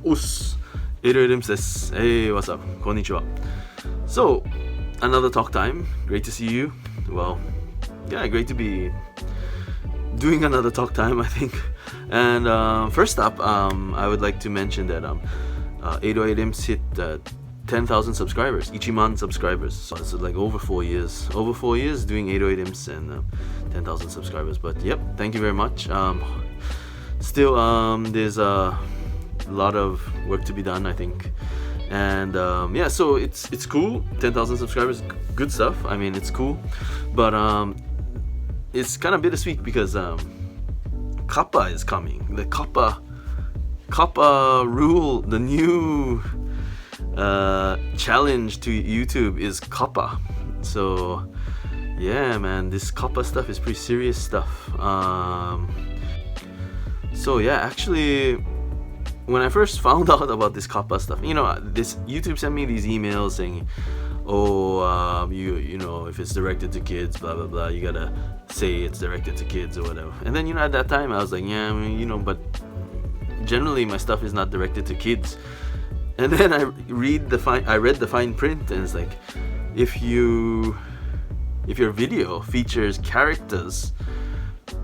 Us, Impzです。Hey, what's up? こんにちは。So, another talk time. Great to see you. Well, yeah, great to be doing another talk time, I think. And first up, I would like to mention that 808 Impz hit 10,000 subscribers, 1만 subscribers. So it's like over 4 years. Over 4 years doing 808 Impz and 10,000 subscribers. But yep, thank you very much. Still, there's a lot of work to be done, I think. And yeah, so it's cool. 10,000 subscribers, good stuff. I mean, it's cool. But it's kind of bittersweet because COPPA is coming. The COPPA rule, the new challenge to YouTube is COPPA. So yeah, man, this COPPA stuff is pretty serious stuff. So yeah, actually, when I first found out about this COPPA stuff, this YouTube sent me these emails saying, you know, if it's directed to kids, blah blah blah, you gotta say it's directed to kids or whatever. And then at that time I was like, yeah, I mean, but generally my stuff is not directed to kids. And then I read the fine print, and it's like, if your video features characters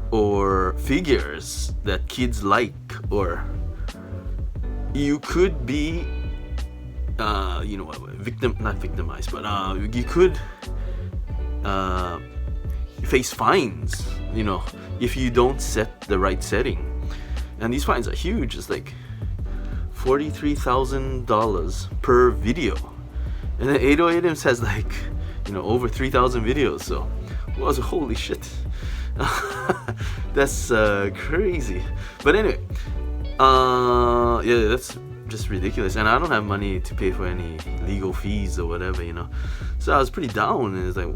or figures that kids like, or you could be not victimized, but you could face fines, if you don't set the right setting. And these fines are huge. It's like $43,000 per video, and then 808 Impz has like over 3,000 videos. So holy shit. That's crazy. But anyway, yeah, that's just ridiculous, and I don't have money to pay for any legal fees or whatever, so I was pretty down, and it's like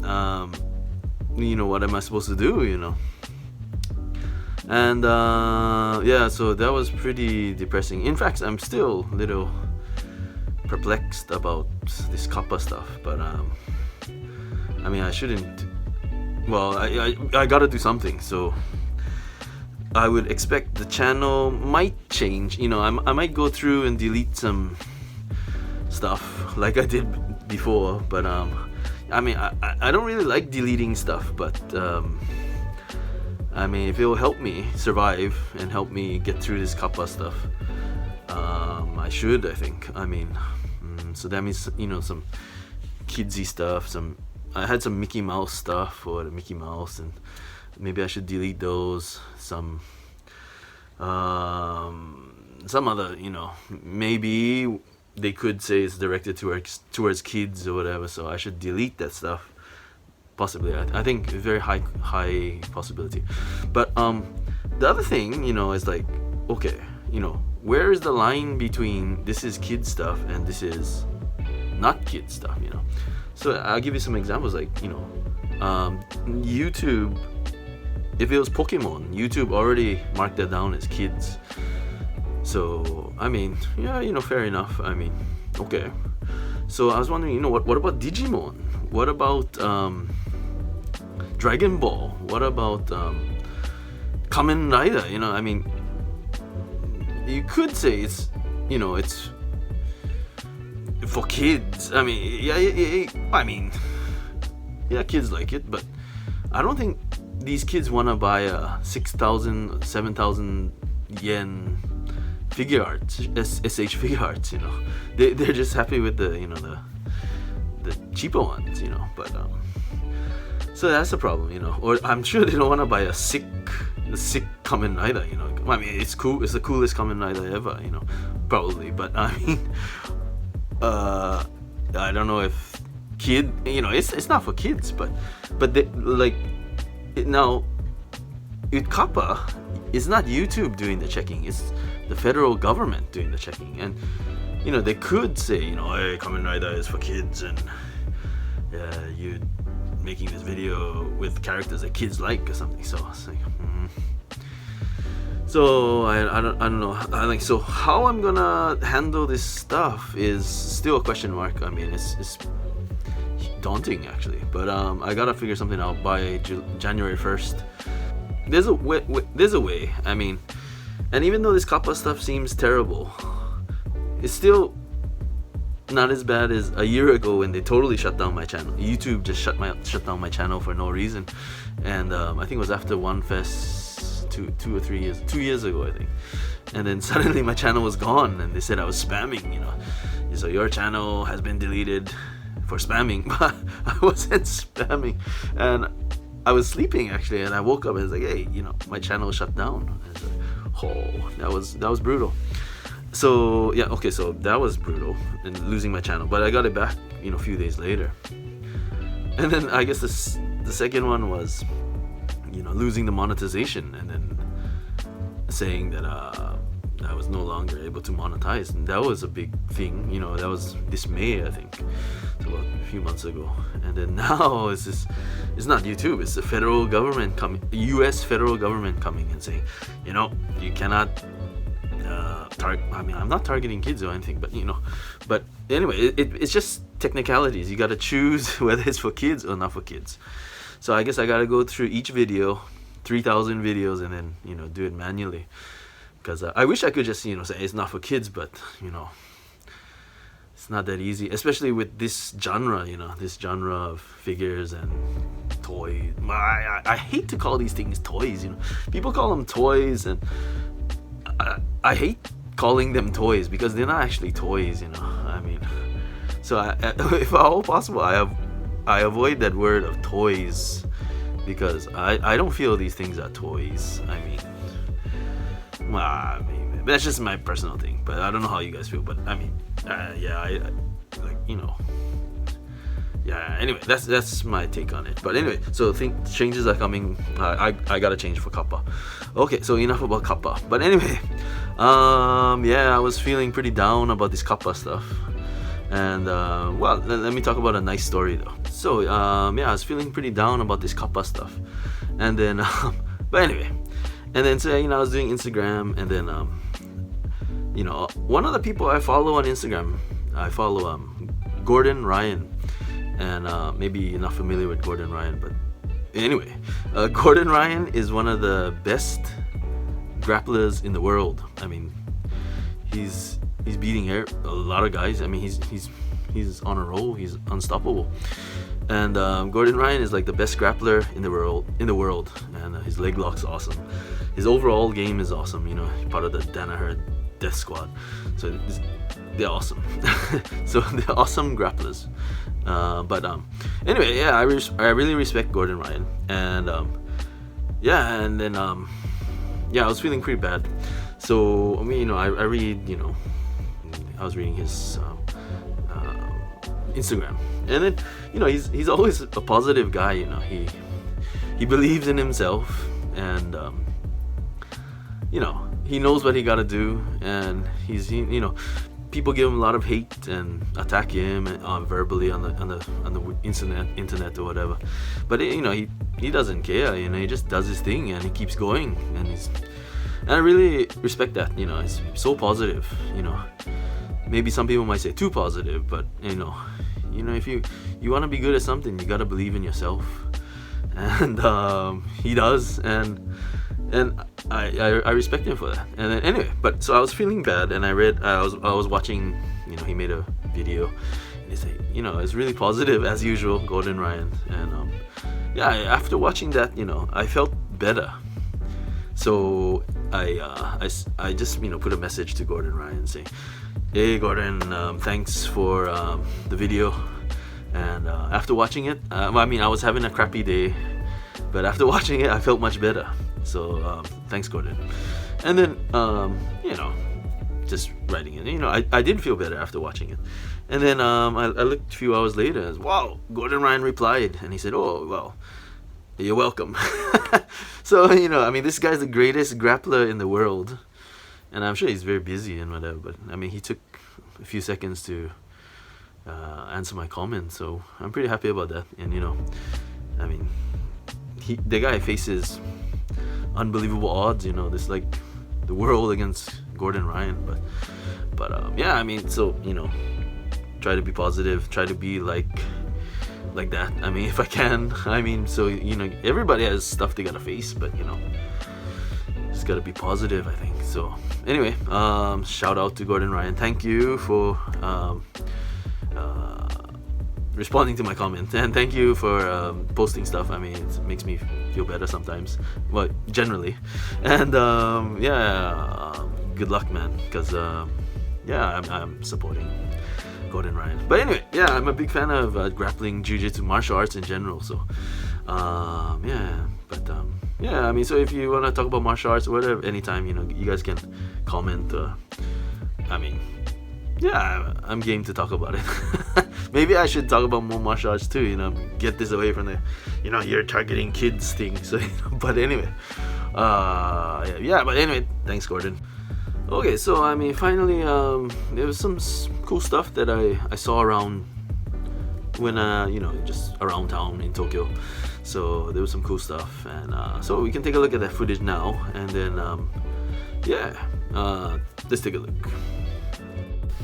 what am I supposed to do, and yeah, so that was pretty depressing. In fact, I'm still a little perplexed about this COPPA stuff, but I mean, I shouldn't. Well, I gotta do something, so I would expect the channel might change. I might go through and delete some stuff like I did before, but I mean, I don't really like deleting stuff, but I mean, if it will help me survive and help me get through this COPPA stuff, I should, I think. I mean, so that means, some kidsy stuff, I had some Mickey Mouse stuff for the Mickey Mouse, and maybe I should delete those. Some other, maybe they could say it's directed towards kids or whatever, so I should delete that stuff. Possibly, I think a very high possibility. But the other thing, is like, okay, where is the line between this is kid stuff and this is not kid stuff, So I'll give you some examples, like, YouTube, if it was Pokemon, YouTube already marked that down as kids. So, I mean, yeah, fair enough. I mean, okay. So I was wondering, what about Digimon? What about Dragon Ball? What about Kamen Rider? I mean, you could say it's, it's for kids. I mean, yeah, kids like it, but I don't think these kids want to buy a 6,000, 7,000 yen figure arts, SH figure arts. They're just happy with the the cheaper ones, But so that's the problem, Or I'm sure they don't want to buy a sick Kamen Rider, I mean, it's cool. It's the coolest Kamen Rider ever, probably. But I mean, I don't know if it's not for kids, but they, like, now with COPPA, it's not YouTube doing the checking, it's the federal government doing the checking. And they could say, hey, Kamen Rider is for kids, and you making this video with characters that kids like or something. So it's like, so I don't know. So how I'm gonna handle this stuff is still a question mark. I mean, it's daunting, actually, but I gotta figure something out by January 1st. There's a way. I mean, And even though this COPPA stuff seems terrible, it's still not as bad as a year ago when they totally shut down my channel. YouTube just shut down my channel for no reason. And I think it was after One Fest 2 or 3 years, 2 years ago, I think. And then suddenly my channel was gone, and they said I was spamming, So your channel has been deleted for spamming. But I wasn't spamming, and I was sleeping actually, and I woke up and was like, hey, my channel shut down. And I was like, oh, that was brutal. So yeah, okay, so that was brutal, and losing my channel. But I got it back, a few days later. And then I guess the second one was, losing the monetization, and then saying that I was no longer able to monetize, and that was a big thing. That was this May, I think, so about a few months ago. And then now it's not YouTube, it's the federal government coming, U.S. federal government coming and saying, you cannot. I'm not targeting kids or anything, but anyway, it's just technicalities. You got to choose whether it's for kids or not for kids. So I guess I got to go through each video, 3,000 videos, and then do it manually. Because I wish I could just say it's not for kids, but it's not that easy, especially with this genre, this genre of figures and toys. I hate to call these things toys. People call them toys, and I hate calling them toys because they're not actually toys, So if at all possible, I avoid that word of toys, because I don't feel these things are toys. Maybe that's just my personal thing, but I don't know how you guys feel. But anyway, that's my take on it. But anyway, so changes are coming. I gotta change for COPPA. Okay, so enough about COPPA. But anyway, I was feeling pretty down about this COPPA stuff. And let me talk about a nice story though. So I was feeling pretty down about this COPPA stuff. And then but anyway, and then so I was doing Instagram, and then one of the people I follow on Instagram, I follow Gordon Ryan. And maybe you're not familiar with Gordon Ryan, but anyway, Gordon Ryan is one of the best grapplers in the world. He's beating a lot of guys. He's on a roll. He's unstoppable. And Gordon Ryan is like the best grappler in the world. And his leg lock's awesome. His overall game is awesome. Part of the Danaher Death Squad. So they're awesome. So they're awesome grapplers. Anyway, I really respect Gordon Ryan, and and then I was feeling pretty bad. So I read, I was reading his Instagram, and then he's always a positive guy. He believes in himself, and he knows what he got to do, and he's people give him a lot of hate and attack him verbally on the internet or whatever, but he doesn't care. He just does his thing and he keeps going, and I really respect that. He's so positive. Maybe some people might say too positive, but if you want to be good at something, you got to believe in yourself, and he does, and I respect him for that. And then anyway, but so I was feeling bad, and I was watching, he made a video, and he's like, it's really positive as usual, Gordon Ryan. And after watching that, I felt better. So I just put a message to Gordon Ryan saying, hey Gordon, thanks for the video. And after watching it, I was having a crappy day, but after watching it, I felt much better. So thanks, Gordon. And then just writing it, I did feel better after watching it. And then I looked a few hours later, and wow, Gordon Ryan replied, and he said, oh well, you're welcome. So this guy's the greatest grappler in the world, and I'm sure he's very busy and whatever, but he took a few seconds to answer my comment, so I'm pretty happy about that. And the guy faces unbelievable odds, this like the world against Gordon Ryan, but so try to be positive, try to be like that, if I can. So everybody has stuff they gotta face, but just gotta be positive, I think. So anyway, shout out to Gordon Ryan. Thank you for responding to my comment, and thank you for posting stuff. I mean, it makes me feel better sometimes, well, generally. And good luck, man, because I'm supporting Gordon Ryan. But anyway, I'm a big fan of grappling, jiu-jitsu, martial arts in general. So I mean, so if you want to talk about martial arts or whatever, anytime, you guys can comment. I'm game to talk about it. Maybe I should talk about more martial arts too, get this away from the, you're targeting kids thing. So, but anyway, thanks, Gordon. Okay, so I mean, finally, there was some cool stuff that I saw around when, just around town in Tokyo. So there was some cool stuff, and so we can take a look at that footage now, and then, let's take a look.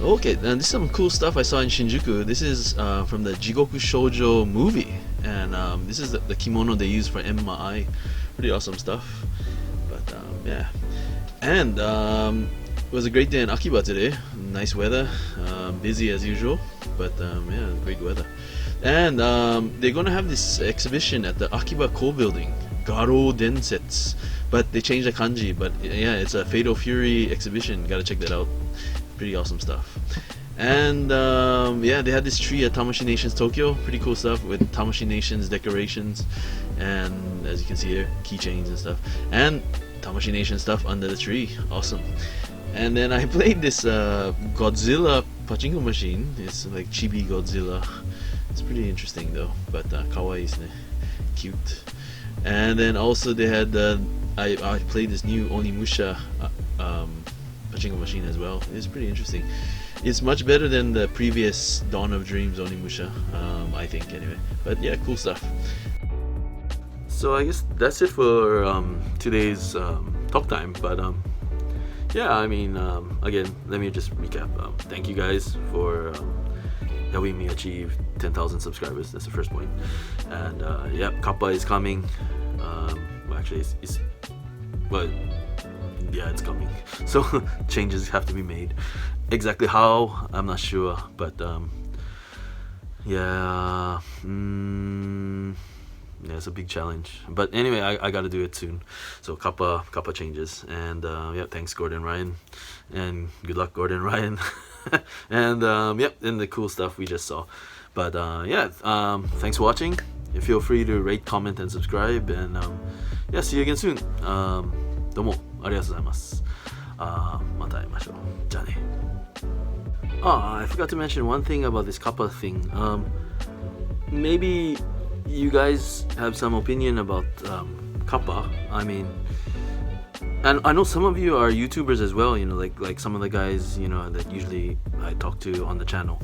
Okay, and this is some cool stuff I saw in Shinjuku. This is from the Jigoku Shoujo movie, and this is the kimono they use for Emma Ai. Pretty awesome stuff. But and it was a great day in Akiba today. Nice weather, busy as usual, but great weather. And they're gonna have this exhibition at the Akiba Core Building, Garo Densetsu, but they changed the kanji. But it's a Fatal Fury exhibition. Gotta check that out. Pretty awesome stuff. And they had this tree at Tamashii Nations Tokyo. Pretty cool stuff with Tamashii Nations decorations, and as you can see here, keychains and stuff, and Tamashii Nation stuff under the tree. Awesome. And then I played this Godzilla pachinko machine. It's like Chibi Godzilla. It's pretty interesting though, but kawaii isn't it? Cute. And then also they had I played this new Onimusha pachinko machine as well. It's pretty interesting. It's much better than the previous Dawn of Dreams Onimusha, I think anyway. But yeah, cool stuff. So I guess that's it for today's talk time. But again, let me just recap. Thank you guys for helping me achieve 10,000 subscribers. That's the first point. And COPPA is coming. It's coming. So changes have to be made. Exactly how, I'm not sure, but it's a big challenge. But anyway, I gotta do it soon. So COPPA changes, and thanks Gordon Ryan, and good luck Gordon Ryan. And and the cool stuff we just saw. But thanks for watching. Feel free to rate, comment, and subscribe, and see you again soon. どうもありがとうございます。また会いましょう。じゃあね。I forgot to mention one thing about this COPPA thing. Maybe you guys have some opinion about COPPA. I mean, and I know some of you are YouTubers as well. Like some of the guys that usually I talk to on the channel.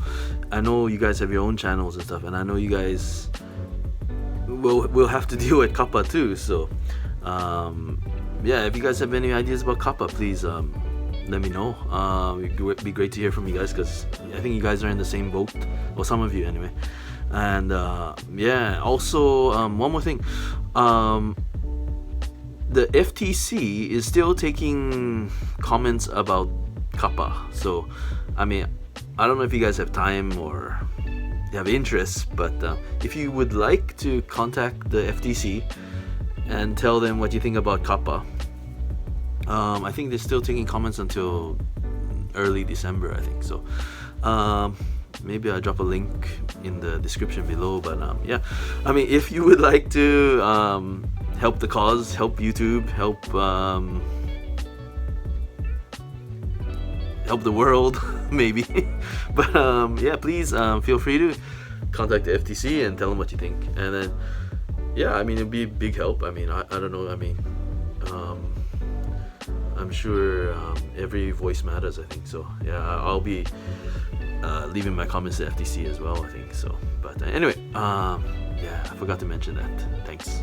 I know you guys have your own channels and stuff, and I know you guys will have to deal with COPPA too. So if you guys have any ideas about COPPA, please let me know. It'd be great to hear from you guys, because I think you guys are in the same boat, or some of you anyway. And also one more thing, the FTC is still taking comments about COPPA. So I mean, I don't know if you guys have time or you have interest, but if you would like to contact the FTC and tell them what you think about COPPA, I think they're still taking comments until early December, I think. So maybe I'll drop a link in the description below. But I mean, if you would like to help the cause, help YouTube, help the world, maybe. But please feel free to contact the FTC and tell them what you think. And then I mean, it'd be a big help. I mean, I don't know. I mean, I'm sure every voice matters, I think. So I'll be leaving my comments to FTC as well, I think. So, but anyway, I forgot to mention that. Thanks.